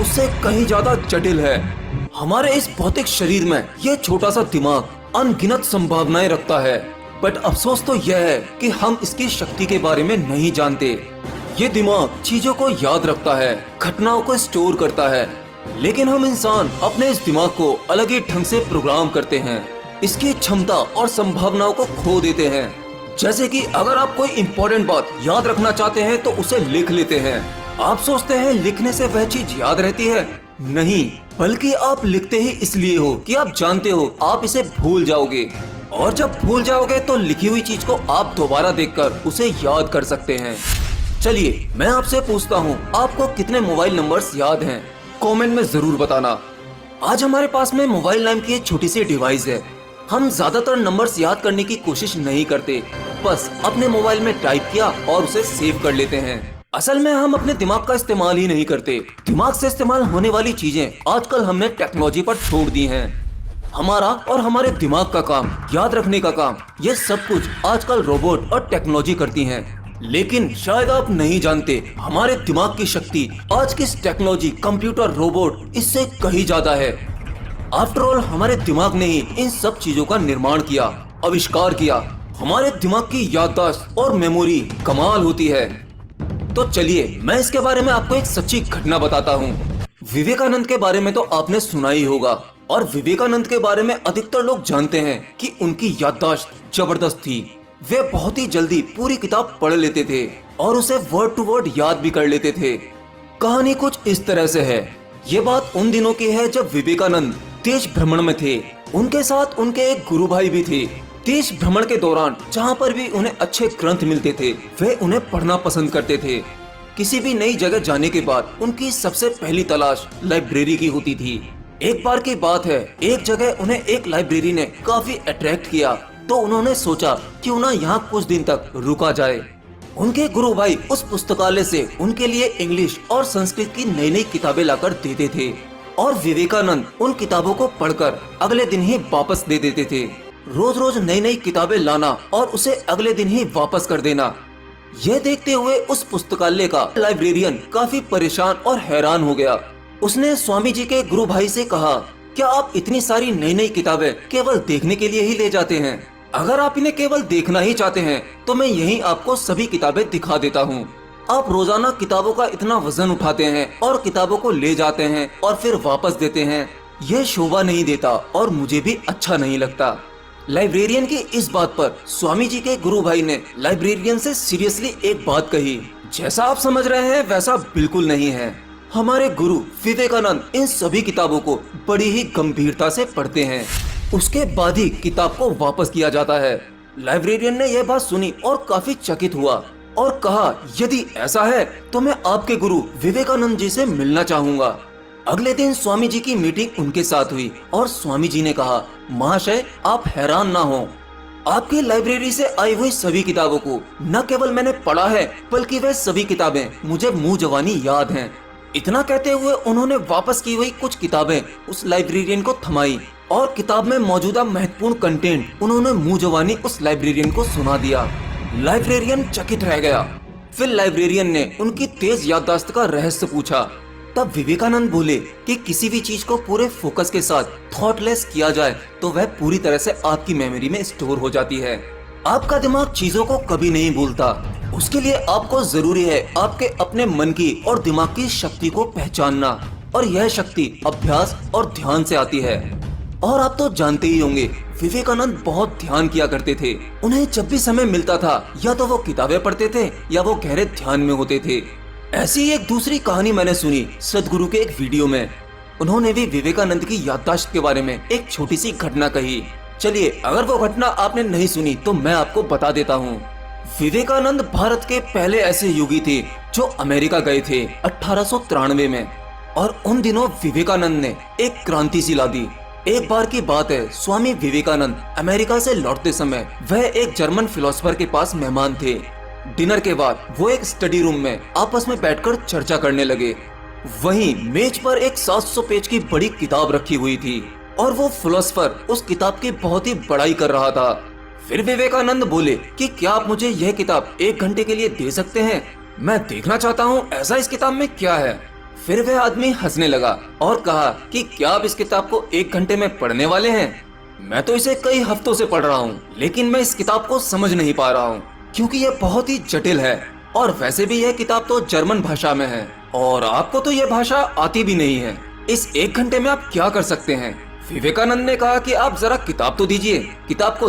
उससे कहीं ज्यादा जटिल है। हमारे इस भौतिक शरीर में यह छोटा सा दिमाग अनगिनत संभावनाएं रखता है, बट अफसोस तो यह है कि हम इसकी शक्ति के बारे में नहीं जानते। ये दिमाग चीजों को याद रखता है, घटनाओं को स्टोर करता है, लेकिन हम इंसान अपने इस दिमाग को अलग ही ढंग से प्रोग्राम करते हैं। इसकी क्षमता और संभावनाओं को खो देते हैं। जैसे कि अगर आप कोई इम्पोर्टेंट बात याद रखना चाहते हैं तो उसे लिख लेते हैं। आप सोचते हैं लिखने से वह चीज याद रहती है, नहीं, बल्कि आप लिखते ही इसलिए हो कि आप जानते हो आप इसे भूल जाओगे, और जब भूल जाओगे तो लिखी हुई चीज को आप दोबारा देखकर उसे याद कर सकते हैं। चलिए मैं आपसे पूछता हूँ, आपको कितने मोबाइल नंबर्स याद हैं? कमेंट में जरूर बताना। आज हमारे पास में मोबाइल नाम की एक छोटी सी डिवाइस है। हम ज्यादातर नंबर्स याद करने की कोशिश नहीं करते, बस अपने मोबाइल में टाइप किया और उसे सेव कर लेते हैं। असल में हम अपने दिमाग का इस्तेमाल ही नहीं करते। दिमाग से इस्तेमाल होने वाली चीजें आजकल हमने टेक्नोलॉजी पर छोड़ दी हैं। हमारा और हमारे दिमाग का काम, याद रखने का काम, ये सब कुछ आजकल रोबोट और टेक्नोलॉजी करती हैं। लेकिन शायद आप नहीं जानते, हमारे दिमाग की शक्ति आज की टेक्नोलॉजी, कंप्यूटर, रोबोट इससे कहीं ज्यादा है। आफ्टर ऑल हमारे दिमाग ने ही इन सब चीजों का निर्माण किया, आविष्कार किया। हमारे दिमाग की याददाश्त और मेमोरी कमाल होती है। तो चलिए मैं इसके बारे में आपको एक सच्ची घटना बताता हूँ। विवेकानंद के बारे में तो आपने सुना ही होगा, और विवेकानंद के बारे में अधिकतर लोग जानते हैं कि उनकी याददाश्त जबरदस्त थी। वे बहुत ही जल्दी पूरी किताब पढ़ लेते थे और उसे वर्ड टू वर्ड याद भी कर लेते थे। कहानी कुछ इस तरह से है। ये बात उन दिनों की है जब विवेकानंद देश भ्रमण में थे। उनके साथ उनके एक गुरु भाई भी थे। देश भ्रमण के दौरान जहाँ पर भी उन्हें अच्छे ग्रंथ मिलते थे, वे उन्हें पढ़ना पसंद करते थे। किसी भी नई जगह जाने के बाद उनकी सबसे पहली तलाश लाइब्रेरी की होती थी। एक बार की बात है, एक जगह उन्हें एक लाइब्रेरी ने काफी अट्रैक्ट किया, तो उन्होंने सोचा क्यों ना यहाँ कुछ दिन तक रुका जाए। उनके गुरु भाई उस पुस्तकालय से उनके लिए इंग्लिश और संस्कृत की नई नई किताबें लाकर देते थे, और विवेकानंद उन किताबों को पढ़कर अगले दिन ही वापस दे देते थे। रोज रोज नई नई किताबें लाना और उसे अगले दिन ही वापस कर देना। यह देखते हुए उस पुस्तकालय का लाइब्रेरियन काफी परेशान और हैरान हो गया। उसने स्वामी जी के गुरु भाई से कहा, क्या आप इतनी सारी नई नई किताबें केवल देखने के लिए ही ले जाते हैं? अगर आप इन्हें केवल देखना ही चाहते हैं तो मैं यहीं आपको सभी किताबें दिखा देता हूँ। आप रोजाना किताबों का इतना वजन उठाते हैं और किताबों को ले जाते हैं और फिर वापस देते हैं, यह शोभा नहीं देता और मुझे भी अच्छा नहीं लगता। लाइब्रेरियन की इस बात पर स्वामी जी के गुरु भाई ने लाइब्रेरियन से सीरियसली एक बात कही, जैसा आप समझ रहे हैं वैसा बिल्कुल नहीं है। हमारे गुरु विवेकानंद इन सभी किताबों को बड़ी ही गंभीरता से पढ़ते हैं, उसके बाद ही किताब को वापस किया जाता है। लाइब्रेरियन ने यह बात सुनी और काफी चकित हुआ और कहा, यदि ऐसा है तो मैं आपके गुरु विवेकानंद जी से मिलना चाहूंगा। अगले दिन स्वामी जी की मीटिंग उनके साथ हुई और स्वामी जी ने कहा, महाशय आप हैरान ना हो, आपकी लाइब्रेरी से आई हुई सभी किताबों को न केवल मैंने पढ़ा है बल्कि वह सभी किताबें मुझे मुंह जवानी याद हैं। इतना कहते हुए उन्होंने वापस की हुई कुछ किताबें उस लाइब्रेरियन को थमाई और किताब में मौजूदा महत्वपूर्ण कंटेंट उन्होंने मुंह जवानी उस लाइब्रेरियन को सुना दिया। लाइब्रेरियन चकित रह गया। फिर लाइब्रेरियन ने उनकी तेज याददाश्त का रहस्य पूछा। तब विवेकानंद बोले कि किसी भी चीज को पूरे फोकस के साथ थॉटलेस किया जाए तो वह पूरी तरह से आपकी मेमोरी में स्टोर हो जाती है। आपका दिमाग चीजों को कभी नहीं भूलता। उसके लिए आपको जरूरी है आपके अपने मन की और दिमाग की शक्ति को पहचानना, और यह शक्ति अभ्यास और ध्यान से आती है। और आप तो जानते ही होंगे, विवेकानंद बहुत ध्यान किया करते थे। उन्हें जब भी समय मिलता था या तो वो किताबें पढ़ते थे या वो गहरे ध्यान में होते थे। ऐसी ही एक दूसरी कहानी मैंने सुनी सदगुरु के एक वीडियो में। उन्होंने भी विवेकानंद की याददाश्त के बारे में एक छोटी सी घटना कही। चलिए अगर वो घटना आपने नहीं सुनी तो मैं आपको बता देता हूँ। विवेकानंद भारत के पहले ऐसे योगी थे जो अमेरिका गए थे 1893 में, और उन दिनों विवेकानंद ने एक क्रांति सी ला दी। एक बार की बात है, स्वामी विवेकानंद अमेरिका से लौटते समय वह एक जर्मन फिलोसोफर के पास मेहमान थे। डिनर के बाद वो एक स्टडी रूम में आपस में बैठकर चर्चा करने लगे। वहीं मेज पर एक 700 पेज की बड़ी किताब रखी हुई थी और वो फिलोसोफर उस किताब की बहुत ही बड़ाई कर रहा था। फिर विवेकानंद बोले कि क्या आप मुझे यह किताब 1 घंटे के लिए दे सकते हैं? मैं देखना चाहता हूँ ऐसा इस किताब में क्या है। फिर वह आदमी हंसने लगा और कहा कि क्या आप इस किताब को 1 घंटे में पढ़ने वाले हैं? मैं तो इसे कई हफ्तों से पढ़ रहा हूँ, लेकिन मैं इस किताब को समझ नहीं पा रहा हूँ क्योंकि यह बहुत ही जटिल है और वैसे भी यह किताब तो जर्मन भाषा में है और आपको तो यह भाषा आती भी नहीं है। इस 1 घंटे में आप क्या कर सकते हैं? विवेकानंद ने कहा कि आप जरा किताब तो दीजिए। किताब को